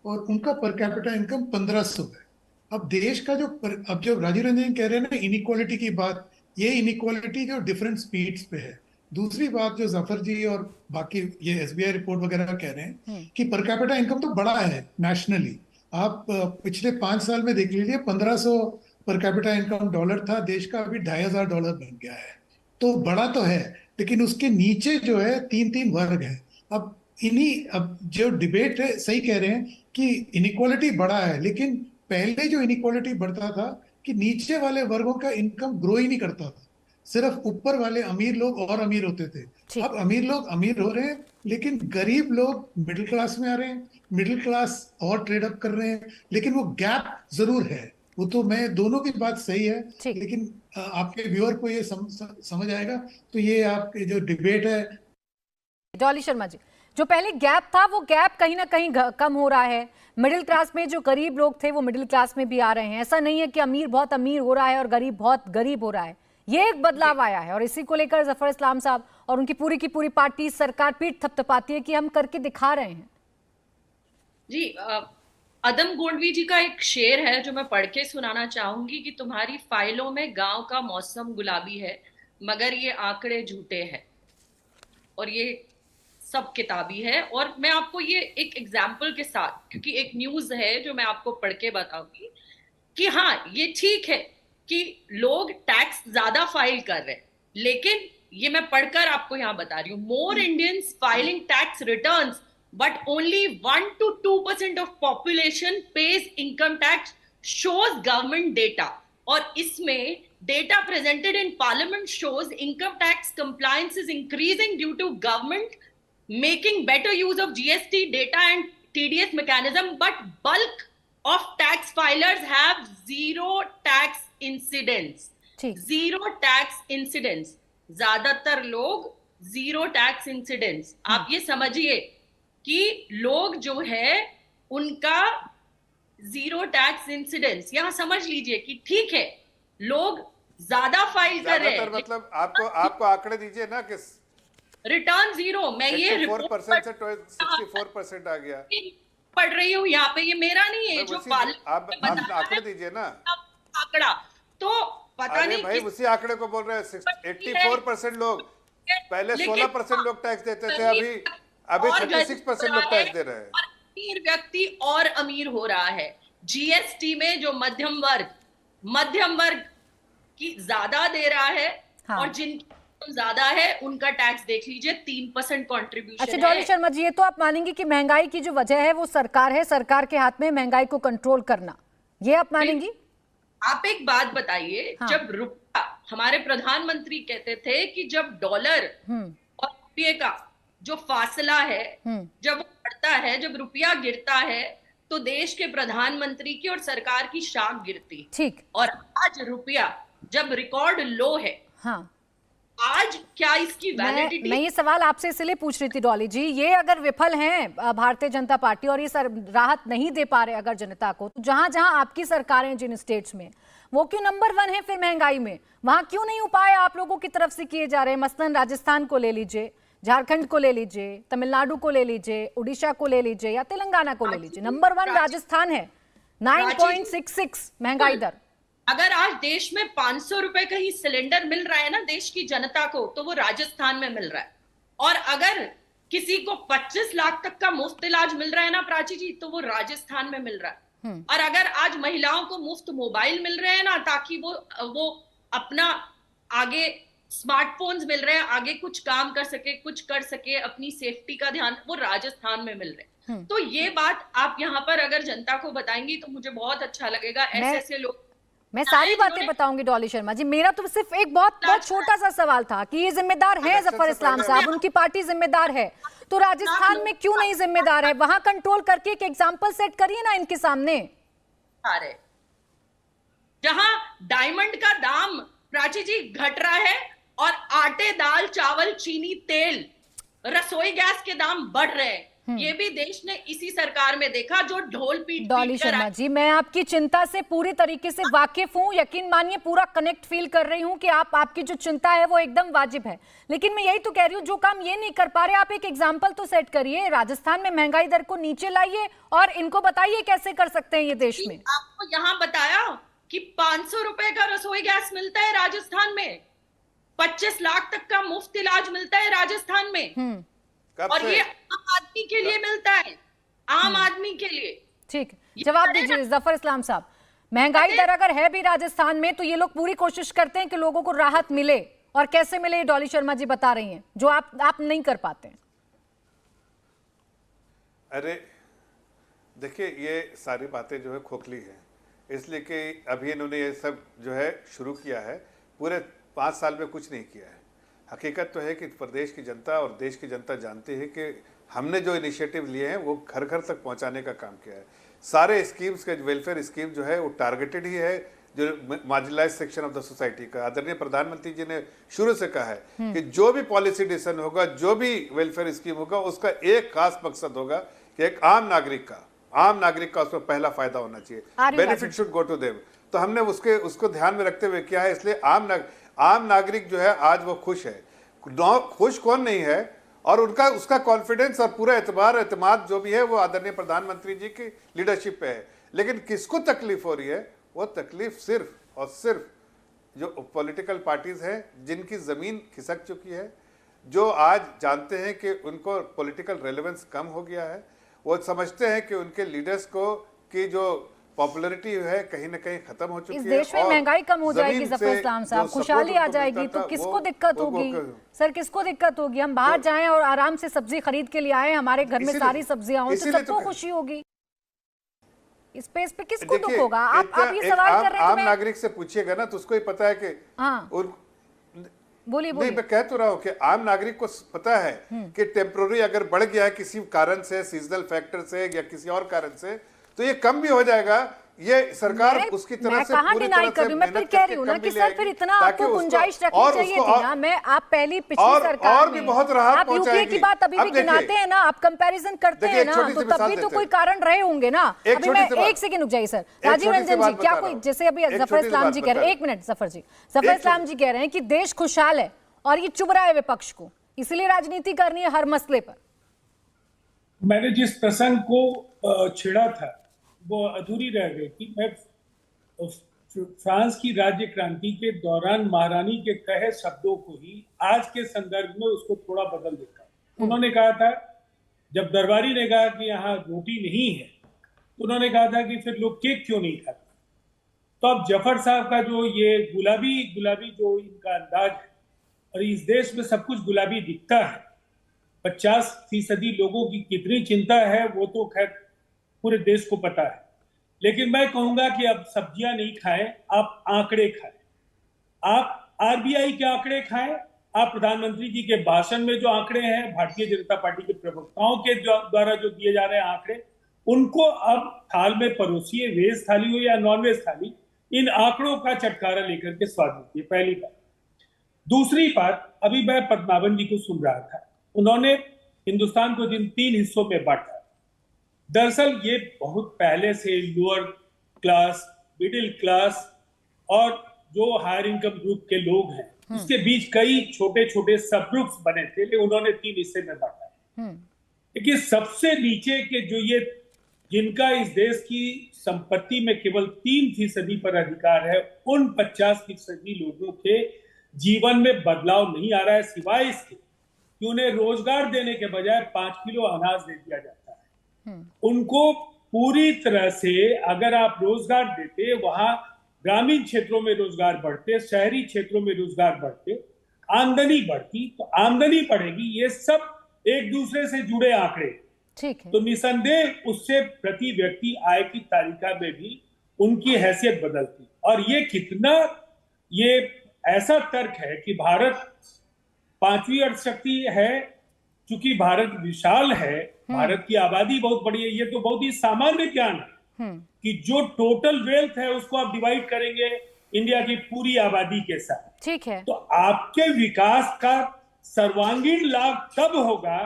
और उनका पर कैपिटा इनकम 1,500 है। अब देश का अब जो राजीव रंजन कह रहे हैं ना इनइक्वालिटी की बात, ये इनइक्वालिटी जो डिफरेंट स्पीड्स पे है। दूसरी बात जो जफर जी और बाकी ये एसबीआई रिपोर्ट वगैरह कह रहे हैं कि पर कैपिटा इनकम तो बड़ा है नेशनली। आप पिछले 5 साल में देख लीजिए, 1,500 पर कैपिटा इनकम डॉलर था देश का, अभी $2,500 बन गया है। तो बड़ा तो है, लेकिन उसके नीचे जो है 3 वर्ग है। अब जो डिबेट है, सही कह रहे हैं कि इनइक्वालिटी बढ़ा है, लेकिन पहले जो इनइक्वालिटी बढ़ता था कि नीचे वाले वर्गों का इनकम ग्रो ही नहीं करता था, सिर्फ ऊपर वाले अमीर लोग और अमीर होते थे। अब अमीर लोग अमीर हो रहे हैं, लेकिन गरीब लोग मिडिल क्लास में आ रहे हैं, मिडिल क्लास और ट्रेड अप कर रहे हैं, लेकिन वो गैप जरूर है। वो तो मैं दोनों की बात सही है, लेकिन आपके व्यूअर को ये समझ आएगा। तो ये आपके जो डिबेट है। डॉली शर्मा जी, जो पहले गैप था वो गैप कहीं ना कहीं कम हो रहा है। मिडिल क्लास में जो गरीब लोग थे वो मिडिल क्लास में भी आ रहे हैं। ऐसा नहीं है कि अमीर बहुत अमीर हो रहा है और गरीब बहुत गरीब हो रहा है। ये एक बदलाव आया है और इसी को लेकर जफर इस्लाम साहब और उनकी पूरी की पूरी पार्टी, सरकार पीठ थपथपाती है कि हम करके दिखा रहे हैं। जी, अदम गोंडवी जी का एक शेर है जो मैं पढ़ के सुनाना चाहूंगी कि तुम्हारी फाइलों में गांव का मौसम गुलाबी है, मगर ये आंकड़े झूठे हैं। और ये सब किताबी है। और मैं आपको ये एक एग्जाम्पल के साथ, क्योंकि एक न्यूज है जो मैं आपको पढ़ के बताऊंगी कि हाँ, ये ठीक है कि लोग टैक्स ज्यादा फाइल कर रहे हैं, लेकिन ये मैं पढ़कर आपको यहां बता रही हूं, more Indians filing tax returns but only 1 to 2% of population pays income tax, shows government data. और इसमें data presented in parliament shows income tax compliance is increasing due to government making better use of GST data and TDS mechanism, but bulk of tax filers have zero tax incidents. ठीक। Zero tax incidents, ज्यादातर लोग zero tax incidents. आप ये समझिए कि लोग जो है उनका जीरो टैक्स इंसिडेंट्स, यहां समझ लीजिए कि ठीक है लोग ज्यादा फाइल कर रहे हैं, मतलब आपको आंकड़े दीजिए ना कि रिटर्न जीरो। मैं ये 4% से 64% आ गया। पढ़ रही हूँ यहाँ पे, ये मेरा नहीं है, जो आप आंकड़े दीजिए ना आंकड़ा। तो पता नहीं भाई उसी आंकड़े को बोल रहे हैं। 84% लोग, पहले 16% लोग टैक्स देते थे, अभी 36% लोग टैक्स दे रहे हैं। अमीर व्यक्ति और अमीर हो रहा है। जीएसटी में जो मध्यम वर्ग की ज्यादा दे रहा है, हाँ। और जिनकी ज्यादा है उनका टैक्स देख लीजिए 3% कॉन्ट्रीब्यूशन। अच्छा डॉली शर्मा जी, ये तो आप मानेंगे कि महंगाई की जो वजह है वो सरकार है, सरकार के हाथ में महंगाई को कंट्रोल करना, ये आप मानेंगी? आप एक बात बताइए, हाँ। जब रुपया, हमारे प्रधानमंत्री कहते थे कि जब डॉलर और रुपये का जो फासला है जब वो बढ़ता है, जब रुपया गिरता है, तो देश के प्रधानमंत्री की और सरकार की शाख गिरती। ठीक। और आज रुपया जब रिकॉर्ड लो है, हाँ, आज क्या इसकी वैलिडिटी? मैं ये सवाल आपसे इसलिए पूछ रही थी डॉली जी, ये अगर विफल हैं भारतीय जनता पार्टी और ये राहत नहीं दे पा रहे अगर जनता को, तो जहां जहां आपकी सरकारें जिन स्टेट्स में, वो क्यों नंबर 1 है फिर महंगाई में? वहां क्यों नहीं उपाय आप लोगों की तरफ से किए जा रहे हैं? मसलन राजस्थान को ले लीजिए, झारखंड को ले लीजिए, तमिलनाडु को ले लीजिए, उड़ीसा को ले लीजिए या तेलंगाना को ले लीजिए, नंबर 1 राजस्थान है, 9.66 महंगाई दर। अगर आज देश में 500 रुपए का ही सिलेंडर मिल रहा है ना देश की जनता को, तो वो राजस्थान में मिल रहा है। और अगर किसी को 25 लाख तक का मुफ्त इलाज मिल रहा है ना प्राची जी, तो वो राजस्थान में मिल रहा है। और अगर आज महिलाओं को मुफ्त मोबाइल मिल रहे हैं ना, ताकि वो अपना आगे स्मार्टफोन्स मिल रहे हैं, आगे कुछ काम कर सके, कुछ कर सके, अपनी सेफ्टी का ध्यान, वो राजस्थान में मिल रहे हैं। तो ये बात आप यहाँ पर अगर जनता को बताएंगी तो मुझे बहुत अच्छा लगेगा। ऐसे लोग, मैं सारी बातें बताऊंगी डॉली शर्मा जी, मेरा तो सिर्फ एक बहुत छोटा सा सवाल था कि ये जिम्मेदार है जफर इस्लाम साहब, उनकी पार्टी जिम्मेदार है, तो राजस्थान में क्यों नहीं जिम्मेदार है? वहां कंट्रोल करके एक एग्जांपल सेट करिए ना इनके सामने। अरे जहां डायमंड का दाम प्राची जी घट रहा है और आटे, दाल, चावल, चीनी, तेल, रसोई गैस के दाम बढ़ रहे हैं, ये भी देश ने इसी सरकार में देखा, जो ढोल पीट डॉली शर्मा जी, मैं आपकी चिंता से पूरी तरीके से वाकिफ हूं, यकीन मानिए पूरा कनेक्ट फील कर रही हूं कि आपकी जो चिंता है वो एकदम वाजिब है। लेकिन मैं यही तो कह रही हूं, जो काम ये नहीं कर पा रहे, आप एक एग्जांपल तो सेट करिए, राजस्थान में महंगाई दर को नीचे लाइए और इनको बताइए कैसे कर सकते हैं ये देश में। आपको यहाँ बताया कि 500 रुपए का रसोई गैस मिलता है राजस्थान में, 25 लाख तक का मुफ्त इलाज मिलता है राजस्थान में, और ये आम आदमी के लिए मिलता है, आम आदमी के लिए। ठीक, जवाब दीजिए जफर इस्लाम साहब, महंगाई दर अगर है भी राजस्थान में, तो ये लोग पूरी कोशिश करते हैं कि लोगों को राहत मिले, और कैसे मिले डॉली शर्मा जी बता रही हैं, जो आप नहीं कर पाते हैं। अरे देखिए, ये सारी बातें जो है खोखली है, इसलिए कि अभी इन्होंने ये सब जो है शुरू किया है, पूरे 5 साल में कुछ नहीं किया है। हकीकत तो है कि प्रदेश की जनता और देश की जनता जानती है कि हमने जो इनिशिएटिव लिए हैं वो घर घर तक पहुंचाने का काम किया है। सारे स्कीम्स के वेलफेयर स्कीम जो है वो टारगेटेड ही है, जो marginalize section of the society का। आदरणीय प्रधानमंत्री जी ने शुरू से कहा है कि जो भी पॉलिसी डिसीजन होगा, जो भी वेलफेयर स्कीम होगा, उसका एक खास मकसद होगा कि एक आम नागरिक का उसमें पहला फायदा होना चाहिए, benefit should go to them. तो हमने उसको ध्यान में रखते हुए किया है। इसलिए आम नागरिक जो है आज वो खुश है, खुश कौन नहीं है, और उसका कॉन्फिडेंस और पूरा एतमाद जो भी है वो आदरणीय प्रधानमंत्री जी की लीडरशिप पे है। लेकिन किसको तकलीफ हो रही है? वो तकलीफ सिर्फ और सिर्फ जो पॉलिटिकल पार्टीज हैं, जिनकी जमीन खिसक चुकी है, जो आज जानते हैं कि उनको पॉलिटिकल रेलेवेंस कम हो गया है, वो समझते हैं कि उनके लीडर्स को की जो पॉपुलैरिटी है कहीं ना कहीं खत्म हो चुकी है। इस देश में महंगाई कम हो जाएगी जफर इस्लाम साहब, खुशहाली आ जाएगी, तो किसको दिक्कत होगी? सर किसको दिक्कत होगी? हम बाहर जाएं और आराम से सब्जी खरीद के लिए आए, हमारे घर में सारी सब्जियां हो, तो सबको खुशी होगी। इस पे किसको दुख होगा? आप ये सवाल कर रहे हैं। आम नागरिक से पूछिएगा ना तो उसको ही पता है कि बोलिए नहीं, बोलिए। मैं कह तो रहा हूँ कि आम नागरिक को पता है कि टेम्पोररी अगर बढ़ गया है किसी कारण से, सीजनल फैक्टर से या किसी और कारण से, तो ये कम भी हो जाएगा। ये सरकार उसकी तरफ से कहाँ पूरी डिनाई तरह कर से रही हूँ, मैं फिर मेहनत कह रही करके हूँ ना कम कि भी ले सर फिर आएगी, इतना ताकि आपको उसको- गुंजाइश और रखनी चाहिए उसको थी ना। मैं आप पहली पिछली और सरकार भी में बहुत राहत आप यूपीए की पहुंचाएगी। बात अभी भी अब देखिए, गिनाते हैं ना, आप कंपैरिजन करते देखिए, हैं एक ना, छोटी तो सी तब मिसाल भी तो देते कोई हैं। कारण रहे होंगे ना। एक अभी छोटी मैं सी बात- एक सेकंड रुक जाइए सर। एक राजीव छोटी सी रंजन बात जी, क्या बता कोई रहा हूं। जैसे अभी एक जफर छोटी सी इस्लाम बात जी कह बता रहे हैं, रहा एक मिनट जफर जी, जफर इस्लाम जी कह रहे हैं कि देश खुशहाल है और ये चुभ रहा है विपक्ष को, इसलिए राजनीति करनी है हर मसले पर। मैंने जिस प्रसंग को छेड़ा था वो अधूरी रह गई थी। मैं फ्रांस की राज्य क्रांति के दौरान महारानी के कहे शब्दों को ही आज के संदर्भ में उसको थोड़ा बदल देता हूं। उन्होंने कहा था, जब दरबारी ने कहा कि यहाँ रोटी नहीं है, तो उन्होंने कहा था कि फिर लोग केक क्यों नहीं खाते। तो अब जफर साहब का जो ये गुलाबी गुलाबी जो इनका अंदाज है, और इस देश में सब कुछ गुलाबी दिखता है, 50% लोगों की कितनी चिंता है वो तो खैर पूरे देश को पता है। लेकिन मैं कहूंगा कि अब सब्जियां नहीं खाएं, आप आंकड़े खाएं। आप आरबीआई के आंकड़े खाएं, आप प्रधानमंत्री जी के भाषण में जो आंकड़े हैं, भारतीय जनता पार्टी के प्रवक्ताओं के द्वारा जो दिए जा रहे हैं आंकड़े, उनको अब थाल में परोसिए, वेज थाली हो या नॉन वेज थाली, इन आंकड़ों का चटकारा लेकर के स्वाद लीजिए। पहली बात। दूसरी बात, अभी मैं पद्मावन जी को सुन रहा था, उन्होंने हिंदुस्तान को जिन 3 हिस्सों में बांटा, दरअसल ये बहुत पहले से लोअर क्लास, मिडिल क्लास और जो हायर इनकम ग्रुप के लोग हैं, इसके बीच कई छोटे छोटे सब ग्रुप्स बने थे, लेकिन उन्होंने 3 हिस्से में बांटा। देखिए, सबसे नीचे के जो ये जिनका इस देश की संपत्ति में केवल 3% पर अधिकार है, उन 50% लोगों के जीवन में बदलाव नहीं आ रहा है, सिवाय इसके कि उन्हें रोजगार देने के बजाय 5 किलो अनाज दे दिया जाता है। उनको पूरी तरह से अगर आप रोजगार देते, वहां ग्रामीण क्षेत्रों में रोजगार बढ़ते, शहरी क्षेत्रों में रोजगार बढ़ते, आमदनी बढ़ती, तो आमदनी बढ़ेगी। ये सब एक दूसरे से जुड़े आंकड़े, ठीक है। तो निसंदेह उससे प्रति व्यक्ति आय की तालिका में भी उनकी हैसियत बदलती। और ये कितना, ये ऐसा तर्क है कि भारत 5वीं अर्थशक्ति है, चूंकि भारत विशाल है, भारत की आबादी बहुत बड़ी है, ये तो बहुत ही सामान्य ज्ञान है कि जो टोटल वेल्थ है उसको आप डिवाइड करेंगे इंडिया की पूरी आबादी के साथ, ठीक है। तो आपके विकास का सर्वांगीण लाभ तब होगा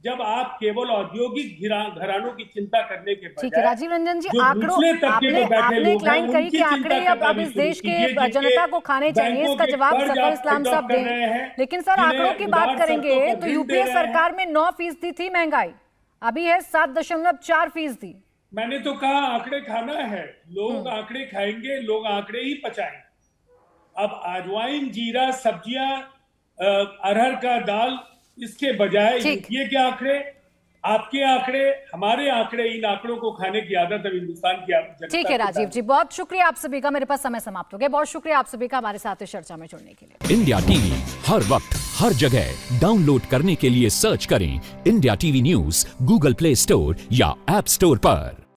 जब आप केवल औद्योगिक घरानों की चिंता करने के बजाय, ठीक है राजीव रंजन जी, जो आंकड़ों दूसरे तबके आपने में बैठे आपने एक लोग हैं, लाइन कही उनकी कि आंकड़े चिंता अब करना भी इस शुरू देश कीजिए, के जिनके जनता को खाने चाहिए, बैंकों इसका के जवाब कर्ज जफर आप इस्लाम write साहब off कर रहे दें। हैं, लेकिन सर जिन्हें आंकड़ों की बात उदार करेंगे शर्तों पर तो ऋण यूपीए दे रहे हैं। सरकार में 9% थी महंगाई, अभी है 7.4%। मैंने तो कहा आंकड़े खाना है, लोग आंकड़े खाएंगे, लोग आंकड़े ही पचाएंगे। अब अजवाइन, जीरा, सब्जियां, अरहर का दाल, इसके बजाय यूपीए के आंकड़े, आपके आंकड़े, हमारे आंकड़े, इन आंकड़ों को खाने की आदत अब हिंदुस्तान की जनता को। ठीक है राजीव जी, बहुत शुक्रिया आप सभी का, मेरे पास समय समाप्त हो गया। बहुत शुक्रिया आप सभी का हमारे साथ इस चर्चा में जुड़ने के लिए। इंडिया टीवी हर वक्त हर जगह डाउनलोड करने के लिए सर्च करें India TV news Google play store या ऐप स्टोर पर।